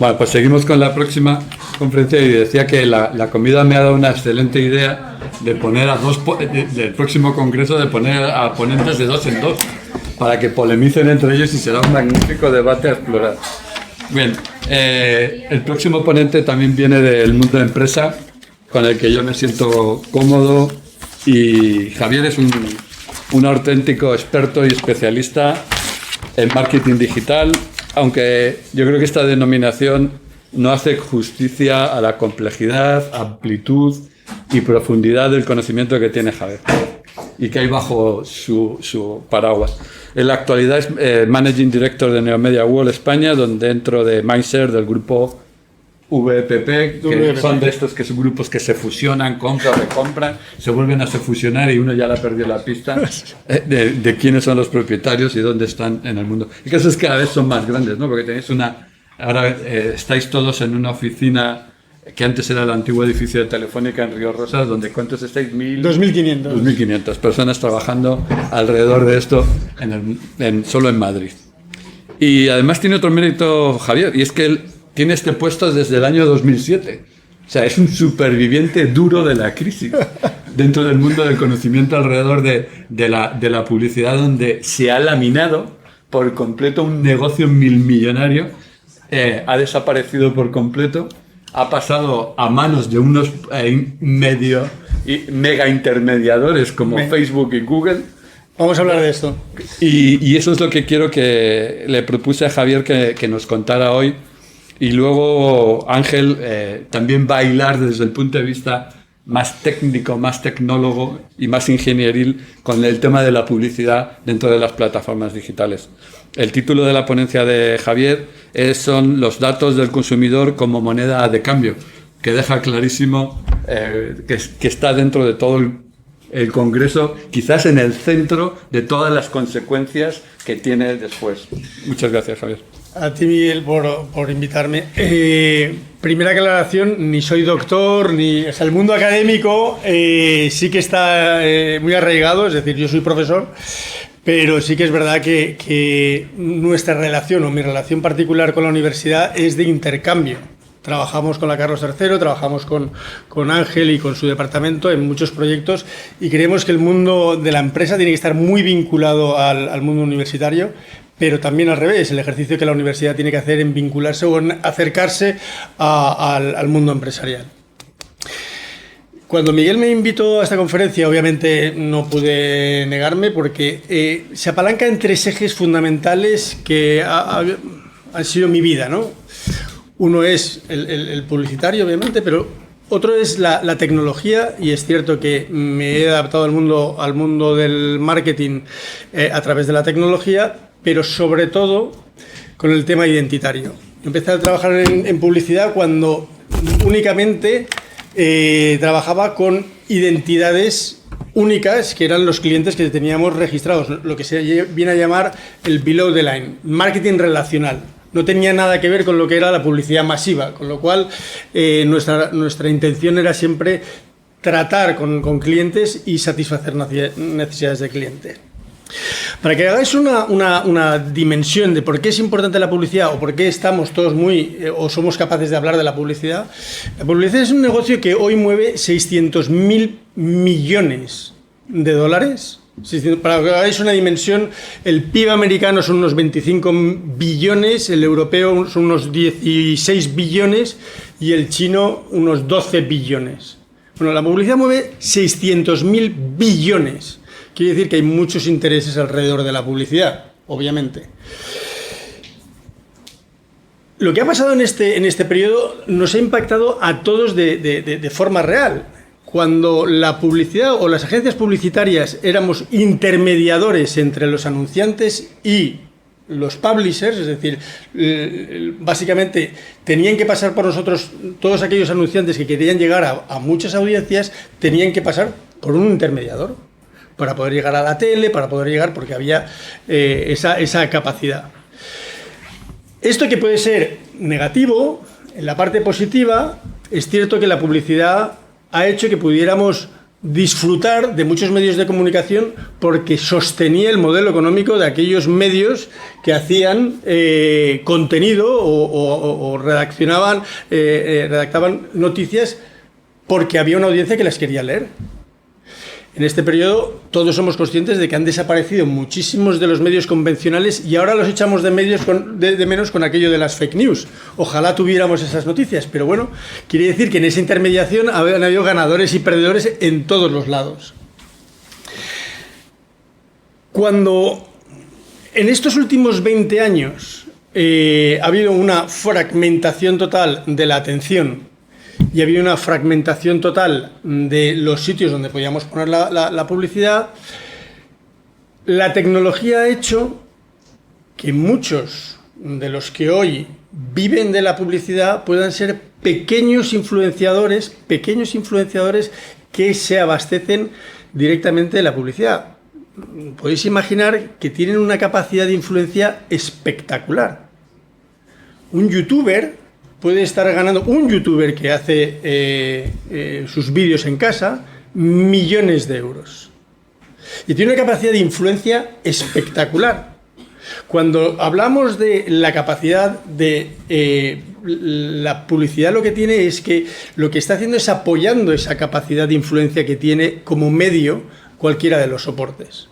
Bueno, pues seguimos con la próxima conferencia y decía que la comida me ha dado una excelente idea de poner del próximo congreso, de poner a ponentes de 2 en 2 para que polemicen entre ellos y será un magnífico debate a explorar. Bien, el próximo ponente también viene del mundo de empresa, con el que yo me siento cómodo, y Javier es un auténtico experto y especialista en marketing digital, aunque yo creo que esta denominación no hace justicia a la complejidad, amplitud y profundidad del conocimiento que tiene Javier y que hay bajo su paraguas. En la actualidad es Managing Director de Neomedia World España, donde dentro de Mindshare, del grupo VPP, que son de estos que son grupos que se fusionan, compran, recompran, se vuelven a fusionar y uno ya le ha perdido la pista de quiénes son los propietarios y dónde están en el mundo. Y que esos cada vez son más grandes, ¿no? Porque tenéis ahora estáis todos en una oficina que antes era el antiguo edificio de Telefónica en Río Rosas, donde ¿cuántos estáis? 2.500 personas trabajando alrededor de esto solo en Madrid. Y además tiene otro mérito Javier, y es que él tiene este puesto desde el año 2007. O sea, es un superviviente duro de la crisis dentro del mundo del conocimiento alrededor de la publicidad, donde se ha laminado por completo un negocio milmillonario, ha desaparecido por completo, ha pasado a manos de unos mega intermediadores como Facebook y Google. Vamos a hablar de esto. Y eso es lo que quiero que le propuse a Javier que nos contara hoy. Y luego Ángel también va a hilar desde el punto de vista más técnico, más tecnólogo y más ingenieril con el tema de la publicidad dentro de las plataformas digitales. El título de la ponencia de Javier son los datos del consumidor como moneda de cambio, que deja clarísimo que está dentro de todo el Congreso, quizás en el centro de todas las consecuencias que tiene después. Muchas gracias, Javier. A ti, Miguel, por invitarme. Primera aclaración, ni soy doctor, o sea, el mundo académico sí que está muy arraigado, es decir, yo soy profesor, pero sí que es verdad que nuestra relación, o mi relación particular con la universidad, es de intercambio. Trabajamos con la Carlos III, trabajamos con Ángel y con su departamento en muchos proyectos, y creemos que el mundo de la empresa tiene que estar muy vinculado al mundo universitario, pero también al revés, el ejercicio que la universidad tiene que hacer en vincularse o en acercarse al mundo empresarial. Cuando Miguel me invitó a esta conferencia, obviamente no pude negarme, porque se apalanca en 3 ejes fundamentales que han sido mi vida, ¿no? Uno es el publicitario, obviamente, pero otro es la tecnología, y es cierto que me he adaptado al mundo del marketing a través de la tecnología, pero sobre todo con el tema identitario. Empecé a trabajar en publicidad cuando únicamente trabajaba con identidades únicas, que eran los clientes que teníamos registrados, lo que se viene a llamar el below the line, marketing relacional. No tenía nada que ver con lo que era la publicidad masiva, con lo cual nuestra intención era siempre tratar con clientes y satisfacer necesidades de clientes. Para que hagáis una dimensión de por qué es importante la publicidad, o por qué estamos todos o somos capaces de hablar de la publicidad es un negocio que hoy mueve 600.000 millones de dólares. Para que hagáis una dimensión, el PIB americano son unos 25 billones, el europeo son unos 16 billones y el chino unos 12 billones. Bueno, la publicidad mueve 600.000 billones. Quiere decir que hay muchos intereses alrededor de la publicidad, obviamente. Lo que ha pasado en este periodo nos ha impactado a todos de forma real. Cuando la publicidad o las agencias publicitarias éramos intermediadores entre los anunciantes y los publishers, es decir, básicamente tenían que pasar por nosotros, todos aquellos anunciantes que querían llegar a muchas audiencias, tenían que pasar por un intermediador para poder llegar a la tele, para poder llegar, porque había esa capacidad. Esto, que puede ser negativo, en la parte positiva, es cierto que la publicidad ha hecho que pudiéramos disfrutar de muchos medios de comunicación porque sostenía el modelo económico de aquellos medios que hacían contenido o redactaban noticias porque había una audiencia que las quería leer. En este periodo todos somos conscientes de que han desaparecido muchísimos de los medios convencionales y ahora los echamos de menos con aquello de las fake news. Ojalá tuviéramos esas noticias, pero bueno, quiere decir que en esa intermediación han habido ganadores y perdedores en todos los lados. Cuando en estos últimos 20 años ha habido una fragmentación total de la atención y había una fragmentación total de los sitios donde podíamos poner la publicidad, la tecnología ha hecho que muchos de los que hoy viven de la publicidad puedan ser pequeños influenciadores que se abastecen directamente de la publicidad. Podéis imaginar que tienen una capacidad de influencia espectacular. Un youtuber puede estar ganando, un youtuber que hace sus vídeos en casa, millones de euros. Y tiene una capacidad de influencia espectacular. Cuando hablamos de la capacidad de la publicidad, lo que tiene es que lo que está haciendo es apoyando esa capacidad de influencia que tiene como medio cualquiera de los soportes.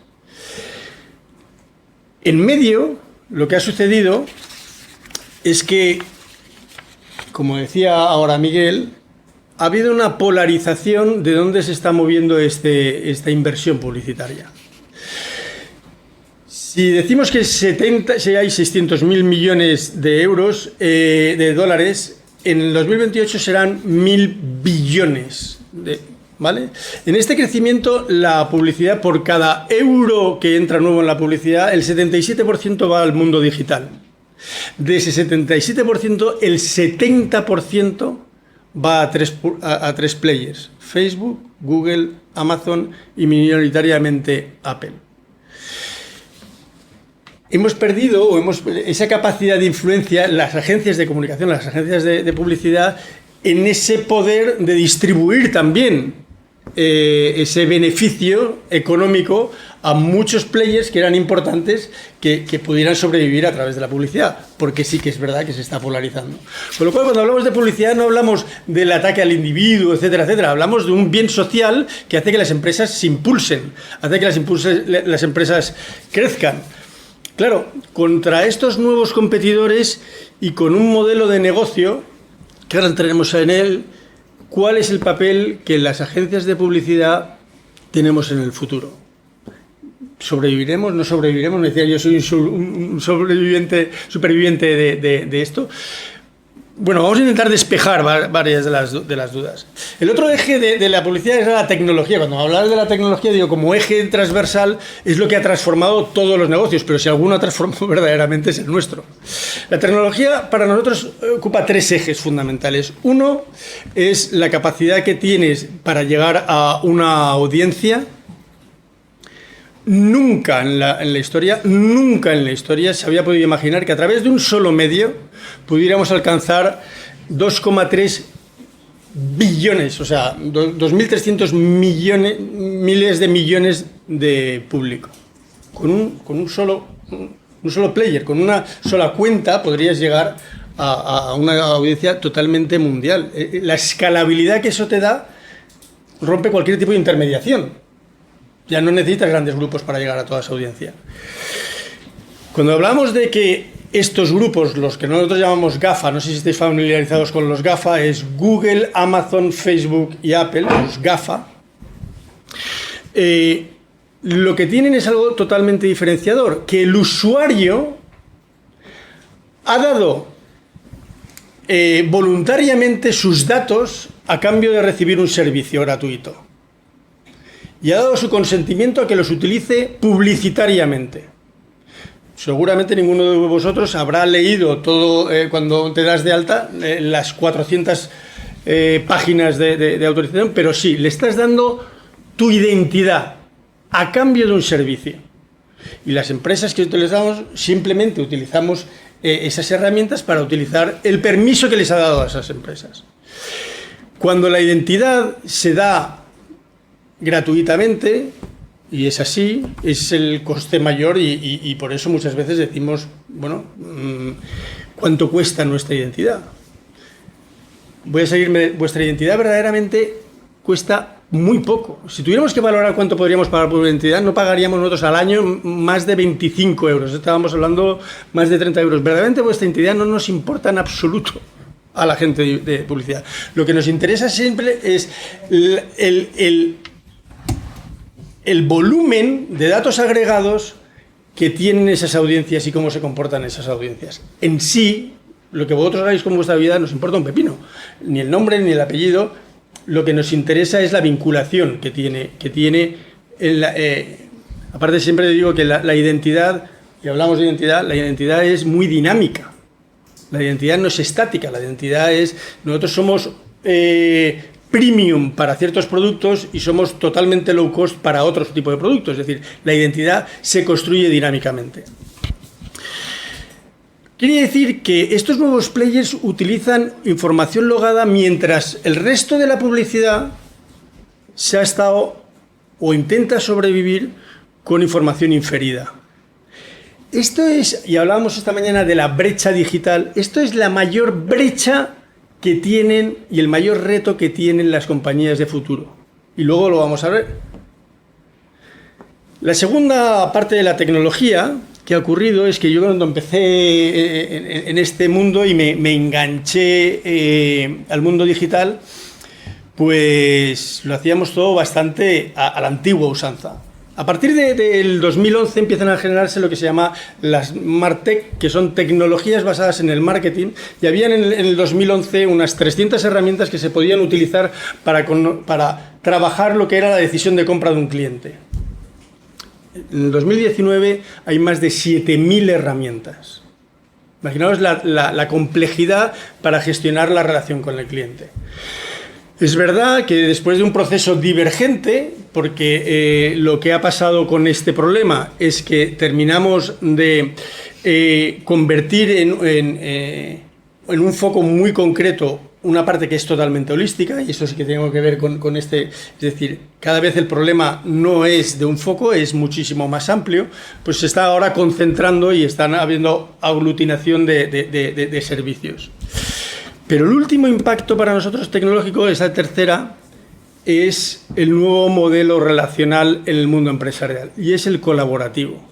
En medio, lo que ha sucedido es que, como decía ahora Miguel, ha habido una polarización de dónde se está moviendo esta inversión publicitaria. Si decimos que si hay 600.000 millones de euros, de dólares, en el 2028 serán 1.000 billones. ¿Vale? En este crecimiento, la publicidad, por cada euro que entra nuevo en la publicidad, el 77% va al mundo digital. De ese 77%, el 70% va a tres players: Facebook, Google, Amazon y minoritariamente Apple. Hemos perdido esa capacidad de influencia, las agencias de comunicación, las agencias de publicidad, en ese poder de distribuir también ese beneficio económico a muchos players que eran importantes que pudieran sobrevivir a través de la publicidad, porque sí que es verdad que se está polarizando. Con lo cual, cuando hablamos de publicidad no hablamos del ataque al individuo, etcétera, etcétera. Hablamos de un bien social que hace que las empresas se impulsen, hace que las empresas crezcan. Claro, contra estos nuevos competidores y con un modelo de negocio, que ahora entraremos en él, ¿cuál es el papel que las agencias de publicidad tenemos en el futuro? ¿Sobreviviremos? ¿No sobreviviremos? Me decía, yo soy un superviviente de esto. Bueno, vamos a intentar despejar varias de las dudas. El otro eje de la publicidad es la tecnología. Cuando hablas de la tecnología, digo, como eje transversal, es lo que ha transformado todos los negocios, pero si alguno ha transformado verdaderamente es el nuestro. La tecnología para nosotros ocupa tres ejes fundamentales. Uno es la capacidad que tienes para llegar a una audiencia. Nunca en la historia se había podido imaginar que a través de un solo medio pudiéramos alcanzar 2,3 billones, o sea, 2.300 miles de millones de público. Con un solo player, con una sola cuenta, podrías llegar a una audiencia totalmente mundial. La escalabilidad que eso te da rompe cualquier tipo de intermediación. Ya no necesitas grandes grupos para llegar a toda esa audiencia. Cuando hablamos de que estos grupos, los que nosotros llamamos GAFA, no sé si estáis familiarizados con los GAFA, es Google, Amazon, Facebook y Apple, los GAFA, lo que tienen es algo totalmente diferenciador, que el usuario ha dado voluntariamente sus datos a cambio de recibir un servicio gratuito. Y ha dado su consentimiento a que los utilice publicitariamente. Seguramente ninguno de vosotros habrá leído todo, cuando te das de alta, las 400 páginas de autorización, pero sí, le estás dando tu identidad a cambio de un servicio. Y las empresas que utilizamos, simplemente utilizamos esas herramientas para utilizar el permiso que les ha dado a esas empresas. Cuando la identidad se da gratuitamente, y es así, es el coste mayor y por eso muchas veces decimos, bueno, ¿cuánto cuesta nuestra identidad? Voy a seguirme, vuestra identidad verdaderamente cuesta muy poco. Si tuviéramos que valorar cuánto podríamos pagar por una identidad, no pagaríamos nosotros al año más de 25 euros. Estábamos hablando más de 30 euros. Verdaderamente vuestra identidad no nos importa en absoluto a la gente de publicidad. Lo que nos interesa siempre es el volumen de datos agregados que tienen esas audiencias y cómo se comportan esas audiencias. En sí, lo que vosotros hagáis con vuestra vida nos importa un pepino. Ni el nombre ni el apellido. Lo que nos interesa es la vinculación que tiene aparte siempre digo que la identidad, y hablamos de identidad, la identidad es muy dinámica. La identidad no es estática, la identidad es... Nosotros somos premium para ciertos productos y somos totalmente low cost para otros tipos de productos. Es decir, la identidad se construye dinámicamente. Quiere decir que estos nuevos players utilizan información logada mientras el resto de la publicidad se ha estado o intenta sobrevivir con información inferida. Esto es, y hablábamos esta mañana de la brecha digital, esto es la mayor brecha que tienen y el mayor reto que tienen las compañías de futuro. Y luego lo vamos a ver. La segunda parte de la tecnología que ha ocurrido es que yo cuando empecé en este mundo y me enganché al mundo digital, pues lo hacíamos todo bastante a la antigua usanza. A partir del 2011 empiezan a generarse lo que se llama las MarTech, que son tecnologías basadas en el marketing, y habían en el 2011 unas 300 herramientas que se podían utilizar para trabajar lo que era la decisión de compra de un cliente. En el 2019 hay más de 7.000 herramientas. Imaginaos la complejidad para gestionar la relación con el cliente. Es verdad que después de un proceso divergente, porque lo que ha pasado con este problema es que terminamos de convertir en un foco muy concreto una parte que es totalmente holística, y eso sí que tengo que ver con este, es decir, cada vez el problema no es de un foco, es muchísimo más amplio, pues se está ahora concentrando y están habiendo aglutinación de servicios. Pero el último impacto para nosotros tecnológico, esa tercera, es el nuevo modelo relacional en el mundo empresarial, y es el colaborativo.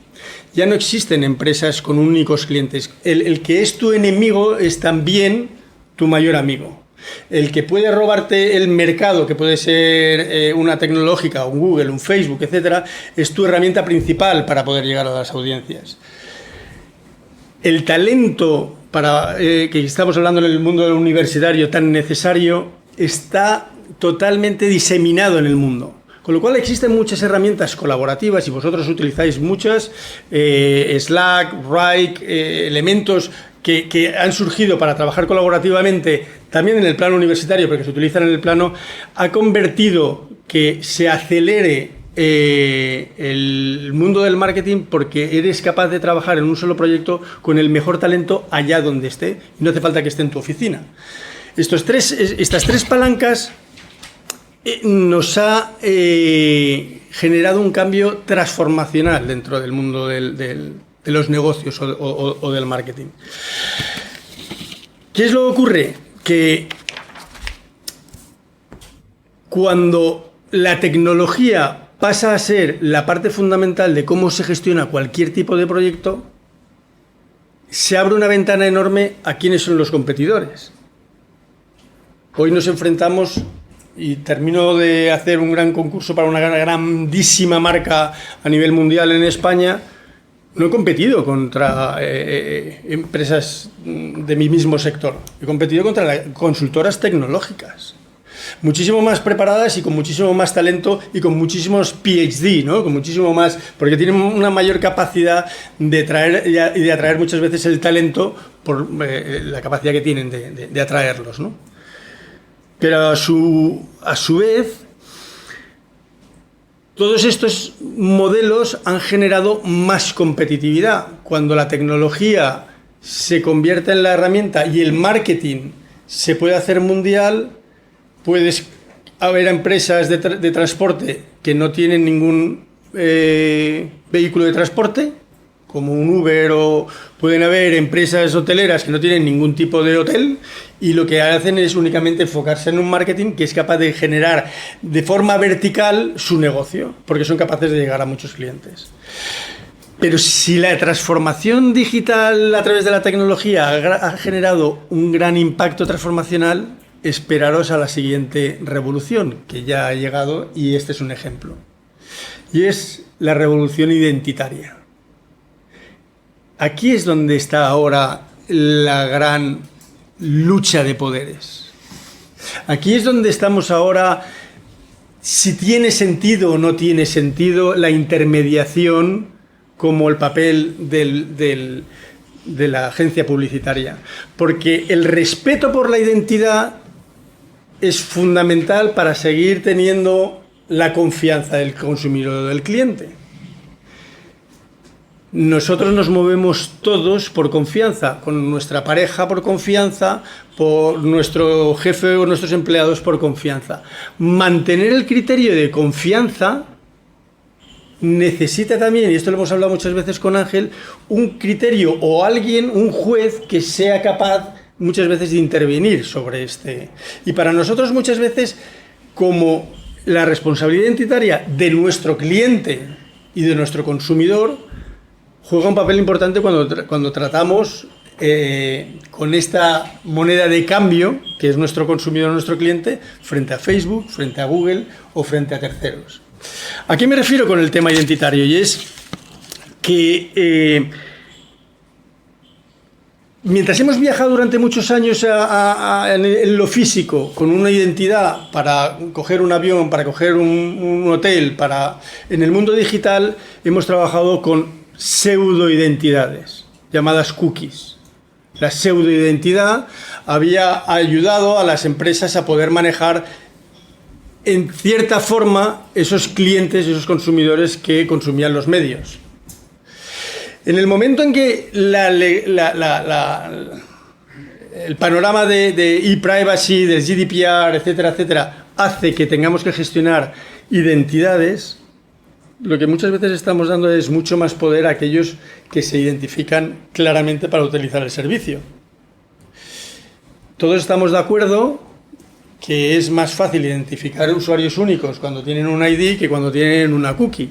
Ya no existen empresas con únicos clientes. El que es tu enemigo es también tu mayor amigo. El que puede robarte el mercado, que puede ser una tecnológica, un Google, un Facebook, etcétera, es tu herramienta principal para poder llegar a las audiencias. El talento que estamos hablando en el mundo universitario tan necesario está totalmente diseminado en el mundo. Con lo cual existen muchas herramientas colaborativas y vosotros utilizáis muchas, Slack, Wrike, elementos que han surgido para trabajar colaborativamente también en el plano universitario, porque se utilizan en el plano, ha convertido que se acelere el mundo del marketing porque eres capaz de trabajar en un solo proyecto con el mejor talento allá donde esté, y no hace falta que esté en tu oficina. Estas tres palancas nos ha generado un cambio transformacional dentro del mundo de los negocios o del marketing. ¿Qué es lo que ocurre? Que cuando la tecnología pasa a ser la parte fundamental de cómo se gestiona cualquier tipo de proyecto, se abre una ventana enorme a quiénes son los competidores. Hoy nos enfrentamos, y termino de hacer un gran concurso para una grandísima marca a nivel mundial en España. No he competido contra empresas de mi mismo sector, he competido contra las consultoras tecnológicas, muchísimo más preparadas y con muchísimo más talento y con muchísimos PhD, ¿no? Con muchísimo más, porque tienen una mayor capacidad de traer y de atraer muchas veces el talento por la capacidad que tienen de atraerlos, ¿no? Pero a su vez, todos estos modelos han generado más competitividad. Cuando la tecnología se convierte en la herramienta y el marketing se puede hacer mundial, puedes haber empresas de transporte que no tienen ningún vehículo de transporte, como un Uber, o pueden haber empresas hoteleras que no tienen ningún tipo de hotel y lo que hacen es únicamente enfocarse en un marketing que es capaz de generar de forma vertical su negocio, porque son capaces de llegar a muchos clientes. Pero si la transformación digital a través de la tecnología ha generado un gran impacto transformacional, esperaros a la siguiente revolución, que ya ha llegado, y este es un ejemplo. Y es la revolución identitaria. Aquí es donde está ahora la gran lucha de poderes. Aquí es donde estamos ahora, si tiene sentido o no tiene sentido la intermediación como el papel de la agencia publicitaria. Porque el respeto por la identidad es fundamental para seguir teniendo la confianza del consumidor o del cliente. Nosotros nos movemos todos por confianza, con nuestra pareja por confianza, por nuestro jefe o nuestros empleados por confianza. Mantener el criterio de confianza necesita también, y esto lo hemos hablado muchas veces con Ángel, un criterio o alguien, un juez que sea capaz muchas veces de intervenir sobre este. Y para nosotros muchas veces, como la responsabilidad identitaria de nuestro cliente y de nuestro consumidor juega un papel importante cuando tratamos con esta moneda de cambio, que es nuestro consumidor, nuestro cliente, frente a Facebook, frente a Google o frente a terceros. ¿A qué me refiero con el tema identitario? Y es que mientras hemos viajado durante muchos años en lo físico, con una identidad para coger un avión, para coger un hotel, en el mundo digital hemos trabajado con pseudoidentidades, llamadas cookies. La pseudoidentidad había ayudado a las empresas a poder manejar en cierta forma esos clientes, esos consumidores que consumían los medios. En el momento en que el panorama de e-privacy, del GDPR, etcétera, etcétera, hace que tengamos que gestionar identidades, lo que muchas veces estamos dando es mucho más poder a aquellos que se identifican claramente para utilizar el servicio. Todos estamos de acuerdo que es más fácil identificar usuarios únicos cuando tienen un ID que cuando tienen una cookie.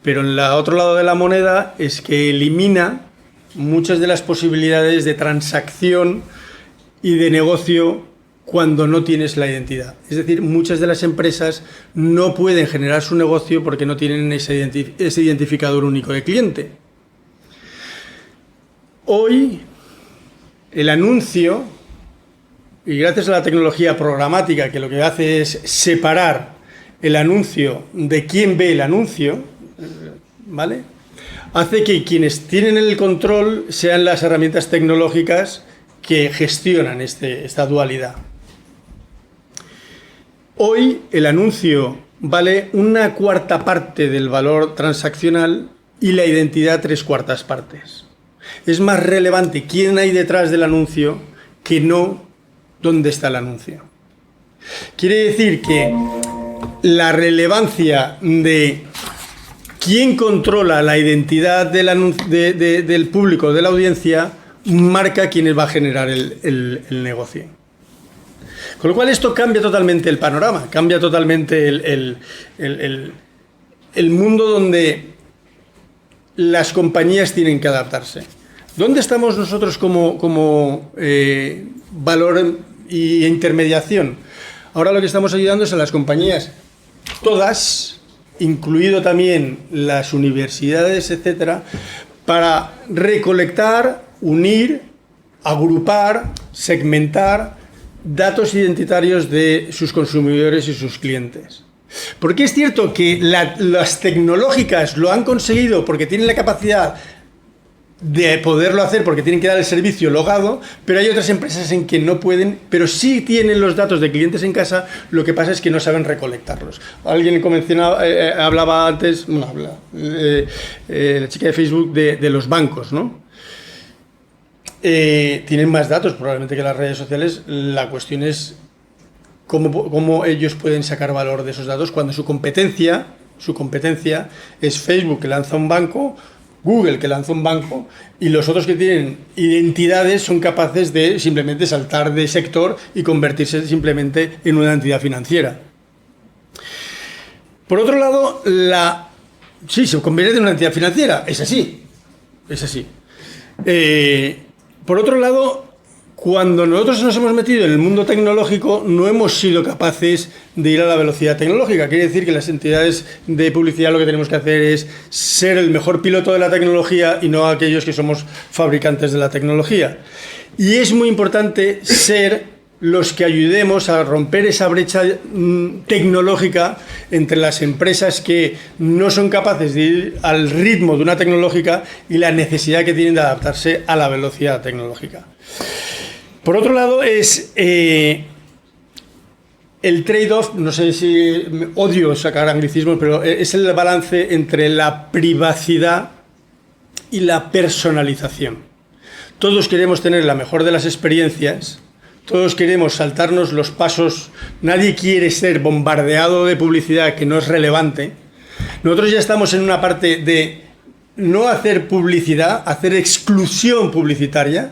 Pero en el otro lado de la moneda es que elimina muchas de las posibilidades de transacción y de negocio cuando no tienes la identidad. Es decir, muchas de las empresas no pueden generar su negocio porque no tienen ese identificador único de cliente. Hoy, el anuncio, y gracias a la tecnología programática que lo que hace es separar el anuncio de quién ve el anuncio, ¿vale?, hace que quienes tienen el control sean las herramientas tecnológicas que gestionan esta dualidad. Hoy el anuncio vale 1/4 parte del valor transaccional y la identidad 3/4 partes. Es más relevante quién hay detrás del anuncio que no dónde está el anuncio. Quiere decir que la relevancia de quién controla la identidad del público, de la audiencia, marca quién va a generar el negocio. Con lo cual esto cambia totalmente el panorama, cambia totalmente el mundo donde las compañías tienen que adaptarse. ¿Dónde estamos nosotros como valor y intermediación? Ahora lo que estamos ayudando es a las compañías, todas, incluido también las universidades, etcétera, para recolectar, unir, agrupar, segmentar datos identitarios de sus consumidores y sus clientes. Porque es cierto que las tecnológicas lo han conseguido porque tienen la capacidad de poderlo hacer, porque tienen que dar el servicio logado, pero hay otras empresas en que no pueden, pero sí tienen los datos de clientes en casa, lo que pasa es que no saben recolectarlos. Alguien hablaba antes, la chica de Facebook, de los bancos, ¿no? Tienen más datos probablemente que las redes sociales. La cuestión es cómo ellos pueden sacar valor de esos datos cuando su competencia es Facebook, que lanza un banco, Google, que lanza un banco, y los otros que tienen identidades son capaces de simplemente saltar de sector y convertirse simplemente en una entidad financiera. Por otro lado, sí, se convierte en una entidad financiera, es así. Por otro lado, cuando nosotros nos hemos metido en el mundo tecnológico, no hemos sido capaces de ir a la velocidad tecnológica. Quiere decir que las entidades de publicidad lo que tenemos que hacer es ser el mejor piloto de la tecnología y no aquellos que somos fabricantes de la tecnología. Y es muy importante ser los que ayudemos a romper esa brecha tecnológica entre las empresas que no son capaces de ir al ritmo de una tecnológica y la necesidad que tienen de adaptarse a la velocidad tecnológica. Por otro lado, es el trade-off, no sé si odio sacar anglicismos, pero es el balance entre la privacidad y la personalización. Todos queremos tener la mejor de las experiencias, todos queremos saltarnos los pasos, nadie quiere ser bombardeado de publicidad que no es relevante. Nosotros ya estamos en una parte de no hacer publicidad, hacer exclusión publicitaria.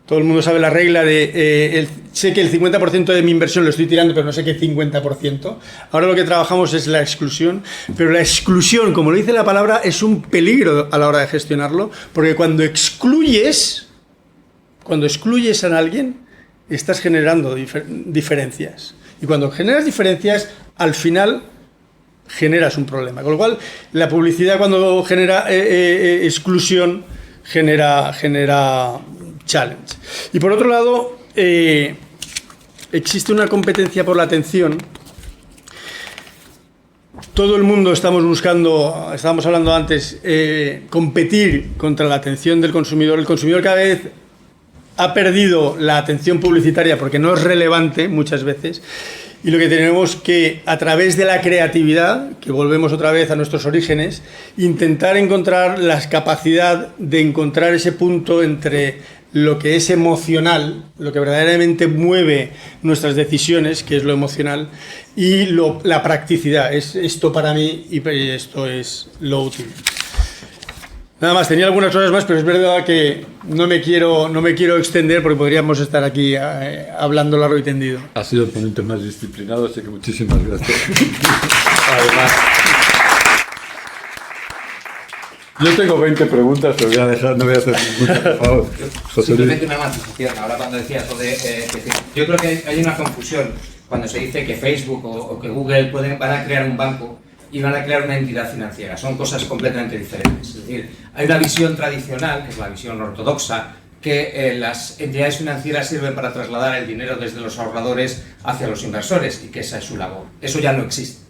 Todo el mundo sabe la regla de sé que el 50% de mi inversión lo estoy tirando, pero no sé qué 50%. Ahora lo que trabajamos es la exclusión, pero la exclusión, como lo dice la palabra, es un peligro a la hora de gestionarlo, porque cuando excluyes a alguien, estás generando diferencias. Y cuando generas diferencias, al final generas un problema. Con lo cual, la publicidad cuando genera exclusión, genera challenge. Y por otro lado, existe una competencia por la atención. Todo el mundo estábamos hablando antes, competir contra la atención del consumidor. El consumidor cada vez ha perdido la atención publicitaria porque no es relevante muchas veces. Y lo que tenemos que, a través de la creatividad, que volvemos otra vez a nuestros orígenes, intentar encontrar la capacidad de encontrar ese punto entre lo que es emocional, lo que verdaderamente mueve nuestras decisiones, que es lo emocional, y la practicidad. Es esto para mí y esto es lo útil. Nada más, tenía algunas cosas más, pero es verdad que no me quiero extender porque podríamos estar aquí hablando largo y tendido. Ha sido el ponente más disciplinado, así que muchísimas gracias. Además, yo tengo 20 preguntas, pero voy a dejar, no voy a hacer ninguna, por favor. Simplemente una matización. Ahora cuando decías eso yo creo que hay una confusión cuando se dice que Facebook o que Google van a crear un banco y van a crear una entidad financiera. Son cosas completamente diferentes. Es decir, hay una visión tradicional, que es la visión ortodoxa, que las entidades financieras sirven para trasladar el dinero desde los ahorradores hacia los inversores y que esa es su labor. Eso ya no existe.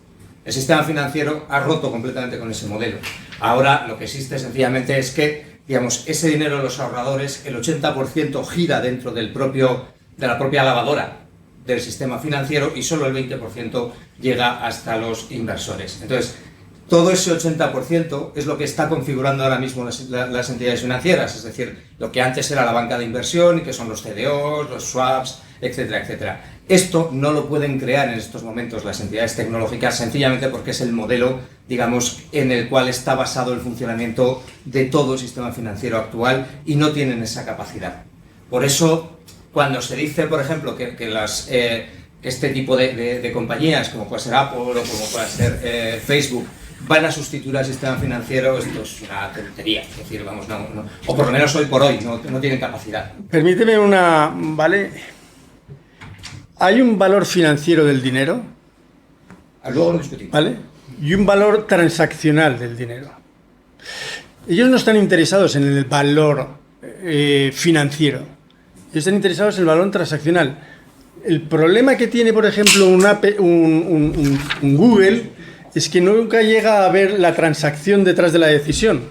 El sistema financiero ha roto completamente con ese modelo. Ahora lo que existe sencillamente es que, digamos, ese dinero de los ahorradores, el 80% gira dentro de la propia lavadora del sistema financiero y solo el 20% llega hasta los inversores. Entonces, todo ese 80% es lo que está configurando ahora mismo las entidades financieras, es decir, lo que antes era la banca de inversión, que son los CDOs, los swaps, etcétera, etcétera. Esto no lo pueden crear en estos momentos las entidades tecnológicas sencillamente porque es el modelo, digamos, en el cual está basado el funcionamiento de todo el sistema financiero actual y no tienen esa capacidad. Por eso, cuando se dice, por ejemplo, que este tipo de compañías, como puede ser Apple o como puede ser Facebook, van a sustituir al sistema financiero, esto es una tontería. Es decir, vamos, no, o por lo menos hoy por hoy, no tienen capacidad. Permíteme ¿vale? Hay un valor financiero del dinero, Luego lo discutimos. ¿vale? Y un valor transaccional del dinero. Ellos no están interesados en el valor financiero, ellos están interesados en el valor transaccional. El problema que tiene, por ejemplo, un Google es que nunca llega a ver la transacción detrás de la decisión.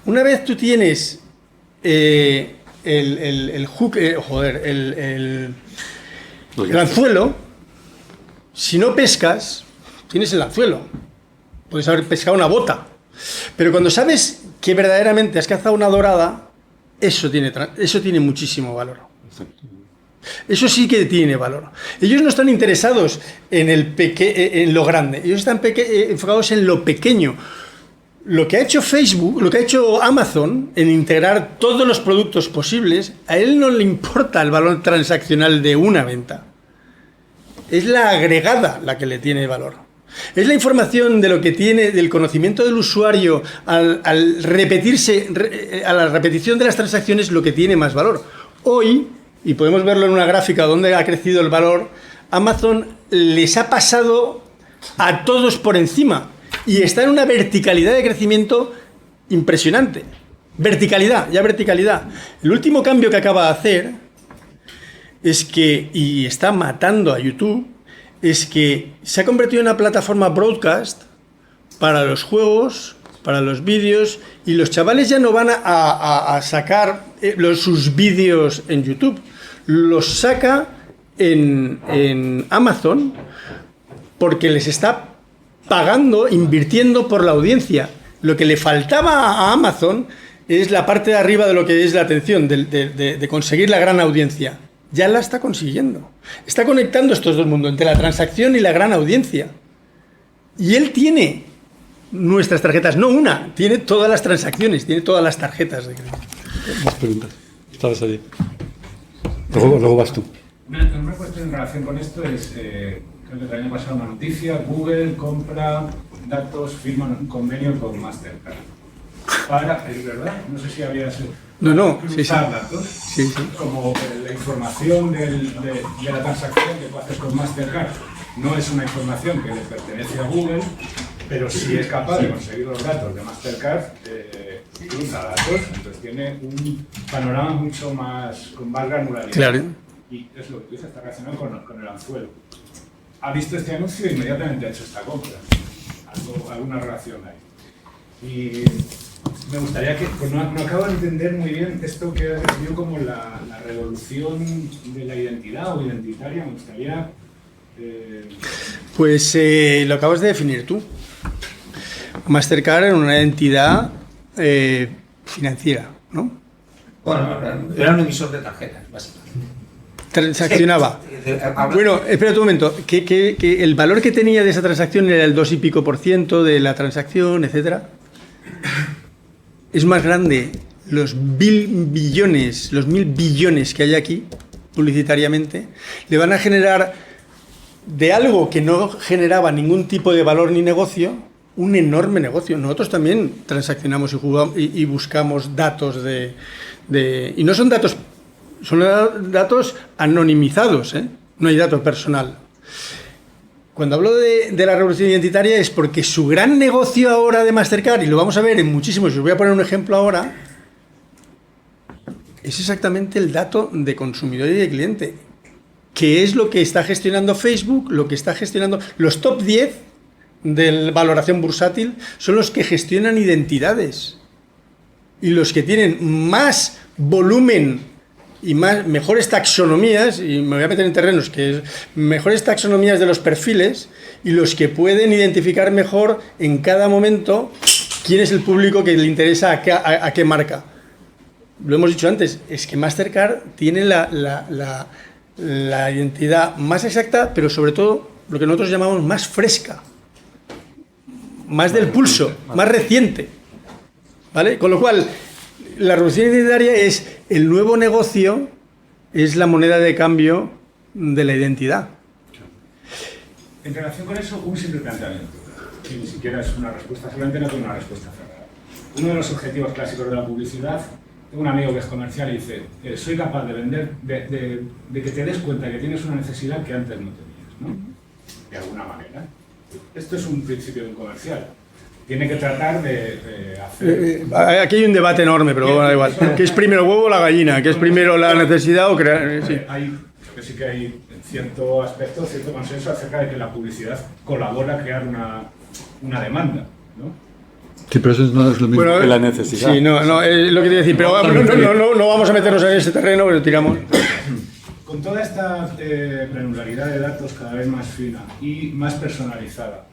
Una vez tú tienes el hook, el anzuelo, si no pescas, tienes el anzuelo. Puedes haber pescado una bota. Pero cuando sabes que verdaderamente has cazado una dorada, eso tiene muchísimo valor. Eso sí que tiene valor. Ellos no están interesados en lo grande, ellos están enfocados en lo pequeño. Lo que ha hecho Facebook, lo que ha hecho Amazon en integrar todos los productos posibles, a él no le importa el valor transaccional de una venta. Es la agregada la que le tiene valor. Es la información de lo que tiene, del conocimiento del usuario al repetirse, a la repetición de las transacciones, lo que tiene más valor. Hoy, y podemos verlo en una gráfica donde ha crecido el valor, Amazon les ha pasado a todos por encima y está en una verticalidad de crecimiento impresionante. Verticalidad, ya verticalidad. El último cambio que acaba de hacer es que, y está matando a YouTube, es que se ha convertido en una plataforma broadcast para los juegos, para los vídeos, y los chavales ya no van a sacar sus vídeos en YouTube, los saca en Amazon porque les está pagando, invirtiendo por la audiencia. Lo que le faltaba a Amazon es la parte de arriba de lo que es la atención, de conseguir la gran audiencia. Ya la está consiguiendo. Está conectando estos dos mundos, entre la transacción y la gran audiencia. Y él tiene nuestras tarjetas, no una, tiene todas las transacciones, tiene todas las tarjetas de crédito. Más preguntas. Estabas allí. Luego vas tú. Una cuestión en relación con esto es, creo que el año pasado una noticia, Google compra datos, firma un convenio con Mastercard. ¿Es verdad? No sé si había sido... No, sí. datos, Sí. como la información de la transacción que tú haces con Mastercard no es una información que le pertenece a Google, pero si es capaz de conseguir los datos de Mastercard, cruza datos, entonces tiene un panorama mucho más, con más granularidad. Claro. Y es lo que tú dices, está relacionado con el anzuelo. Ha visto este anuncio e inmediatamente ha hecho esta compra. Alguna relación hay. Y me gustaría que, pues no acabo de entender muy bien esto que has definido como la revolución de la identidad o identitaria. Me gustaría... Pues lo acabas de definir tú. Mastercard era una entidad financiera, ¿no? Bueno, era un emisor de tarjetas, básicamente. Transaccionaba. Bueno, espera un momento. Que el valor que tenía de esa transacción era el 2 y pico % de la transacción, etcétera. Es más grande los 1.000 billones que hay aquí, publicitariamente, le van a generar de algo que no generaba ningún tipo de valor ni negocio, un enorme negocio. Nosotros también transaccionamos y buscamos datos y no son datos, son datos anonimizados, ¿eh? No hay dato personal. Cuando hablo de la revolución identitaria es porque su gran negocio ahora de Mastercard, y lo vamos a ver en muchísimos, os voy a poner un ejemplo ahora, es exactamente el dato de consumidor y de cliente, que es lo que está gestionando Facebook, lo que está gestionando los top 10 de valoración bursátil, son los que gestionan identidades y los que tienen más volumen y mejores taxonomías, y me voy a meter en terrenos que es mejores taxonomías de los perfiles, y los que pueden identificar mejor en cada momento quién es el público que le interesa a qué marca. Lo hemos dicho antes, es que Mastercard tiene la identidad más exacta, pero sobre todo lo que nosotros llamamos más fresca, más del pulso, más reciente, ¿vale? Con lo cual, la revolución identitaria es el nuevo negocio, es la moneda de cambio de la identidad. En relación con eso, un simple planteamiento, que ni siquiera es una respuesta, solamente no tengo una respuesta cerrada. Uno de los objetivos clásicos de la publicidad, tengo un amigo que es comercial y dice, soy capaz de vender, de que te des cuenta que tienes una necesidad que antes no tenías, ¿no? De alguna manera. Esto es un principio de un comercial. Tiene que tratar de hacer... Aquí hay un debate enorme, pero bueno, da igual. ¿Qué es primero el huevo o la gallina? ¿Qué es primero la necesidad o crear...? Sí. Creo que sí que hay cierto aspecto, cierto consenso acerca de que la publicidad colabora a crear una demanda, ¿no? Sí, pero eso no es lo mismo que la necesidad. Sí, no, es lo que quiero decir, pero no vamos a meternos en ese terreno, pero tiramos. Con toda esta granularidad de datos cada vez más fina y más personalizada,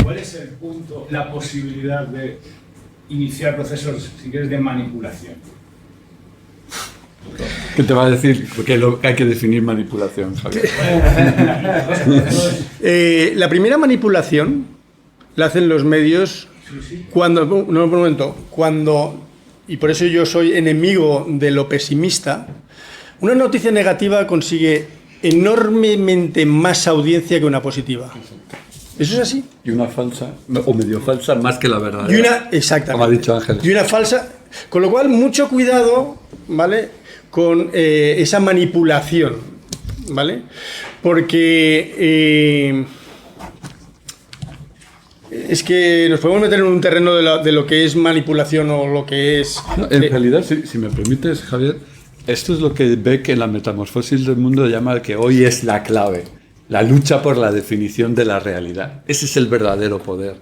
¿cuál es el punto, la posibilidad de iniciar procesos, si quieres, de manipulación? ¿Qué te va a decir? Porque hay que definir manipulación, Javier. La primera manipulación la hacen los medios cuando, no, un momento, cuando, y por eso yo soy enemigo de lo pesimista, una noticia negativa consigue enormemente más audiencia que una positiva. ¿Eso es así? Y una falsa, o medio falsa, más que la verdad. Exactamente. Como ha dicho Ángel. Y una falsa. Con lo cual, mucho cuidado, ¿vale? Con esa manipulación, ¿vale? Porque es que nos podemos meter en un terreno de lo que es manipulación o lo que es... No, en realidad, si me permites, Javier, esto es lo que Beck en la Metamorfosis del Mundo llama que hoy es la clave. La lucha por la definición de la realidad. Ese es el verdadero poder,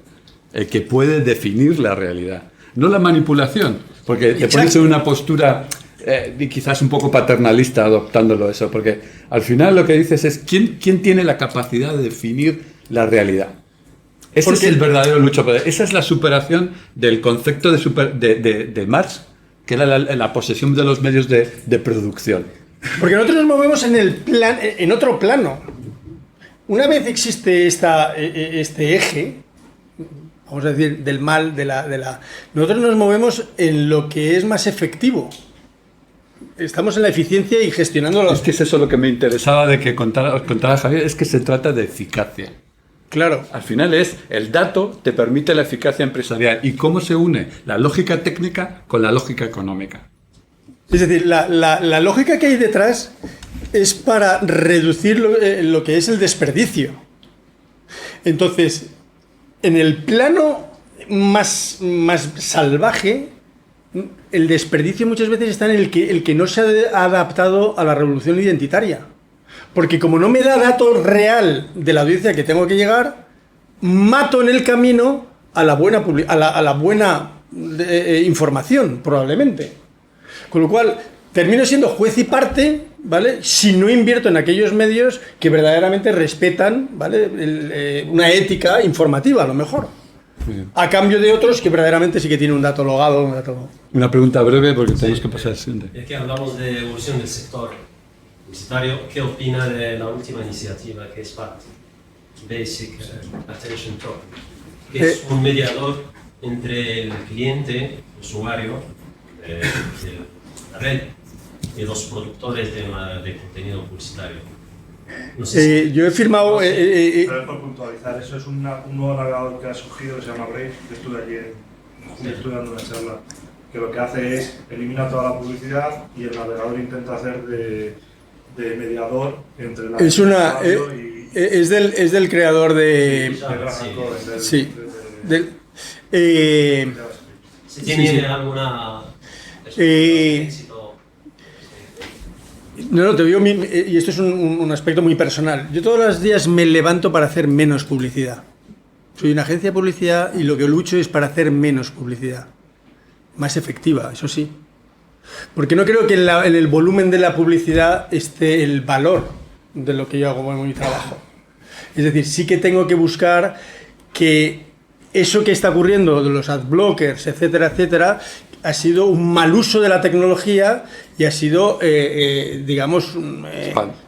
el que puede definir la realidad. No la manipulación, porque te pones en una postura quizás un poco paternalista adoptándolo eso, porque al final lo que dices es ¿quién tiene la capacidad de definir la realidad? Ese es el verdadero lucha por poder. Esa es la superación del concepto de Marx, que era la posesión de los medios de producción. Porque nosotros nos movemos en otro plano. Una vez existe este eje, vamos a decir, del mal, nosotros nos movemos en lo que es más efectivo. Estamos en la eficiencia y gestionando Es que es eso lo que me interesaba de que os contara Javier, es que se trata de eficacia. Claro. Al final el dato te permite la eficacia empresarial. ¿Y cómo se une la lógica técnica con la lógica económica? Es decir, la lógica que hay detrás es para reducir lo que es el desperdicio. Entonces, en el plano más salvaje, el desperdicio muchas veces está en el que no se ha adaptado a la revolución identitaria. Porque como no me da dato real de la audiencia que tengo que llegar, mato en el camino a la buena información, probablemente. Con lo cual, termino siendo juez y parte, ¿vale? Si no invierto en aquellos medios que verdaderamente respetan, ¿vale? Una ética informativa, a lo mejor. A cambio de otros que verdaderamente sí que tienen un dato logado. Una pregunta breve porque tenemos que pasar al siguiente. Es que hablamos de evolución del sector publicitario. ¿Qué opina de la última iniciativa que es PAT, Basic Attention Token, que es un mediador entre el cliente, usuario de la red y los productores de contenido publicitario? No sé yo he firmado... Por puntualizar, eso es un nuevo navegador que ha surgido que se llama Brave. Yo estuve allí en junio, estuve dando una charla, que lo que hace es eliminar toda la publicidad y el navegador intenta hacer de mediador entre la usuario y... Es del creador de... Sí. Si tiene alguna... éxito. No, te digo, y esto es un aspecto muy personal. Yo todos los días me levanto para hacer menos publicidad. Soy una agencia de publicidad y lo que lucho es para hacer menos publicidad. Más efectiva, eso sí. Porque no creo que en el volumen de la publicidad esté el valor de lo que yo hago en mi trabajo. Es decir, sí que tengo que buscar que eso que está ocurriendo de los adblockers, etcétera, etcétera, ha sido un mal uso de la tecnología y ha sido, digamos,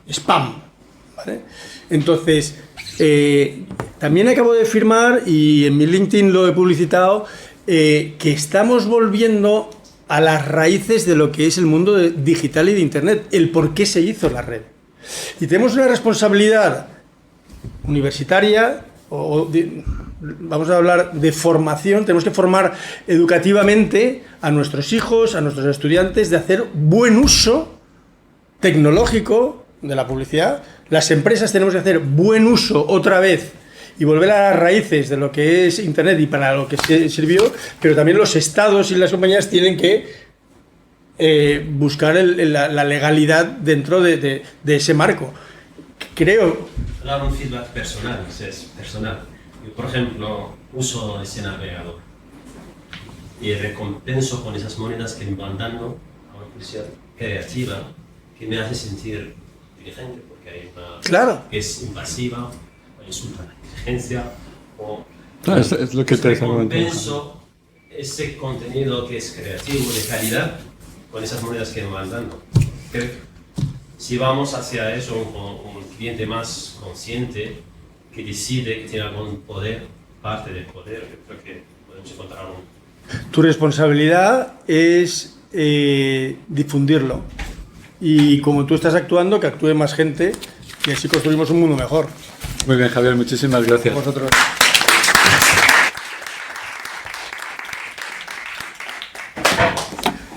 spam. ¿Vale? Entonces, también acabo de firmar, y en mi LinkedIn lo he publicitado, que estamos volviendo a las raíces de lo que es el mundo digital y de Internet, el por qué se hizo la red. Y tenemos una responsabilidad universitaria, vamos a hablar de formación, tenemos que formar educativamente a nuestros hijos, a nuestros estudiantes, de hacer buen uso tecnológico de la publicidad. Las empresas tenemos que hacer buen uso otra vez y volver a las raíces de lo que es Internet y para lo que sirvió, pero también los estados y las compañías tienen que buscar la legalidad dentro de ese marco. Creo... Dar un feedback personal, es personal. Yo, por ejemplo, uso ese navegador y recompenso con esas monedas que me van dando a una publicidad creativa que me hace sentir inteligente, porque hay una claro. que es invasiva, o insulta la inteligencia, o Claro, es lo que te recompenso ese contenido que es creativo, de calidad, con esas monedas que me van dando. que si vamos hacia eso, un cliente más consciente, que decide, que tiene algún poder, parte del poder, yo creo que podemos encontrar un... Tu responsabilidad es difundirlo. Y como tú estás actuando, que actúe más gente y así construimos un mundo mejor. Muy bien, Javier, muchísimas gracias. Vosotros.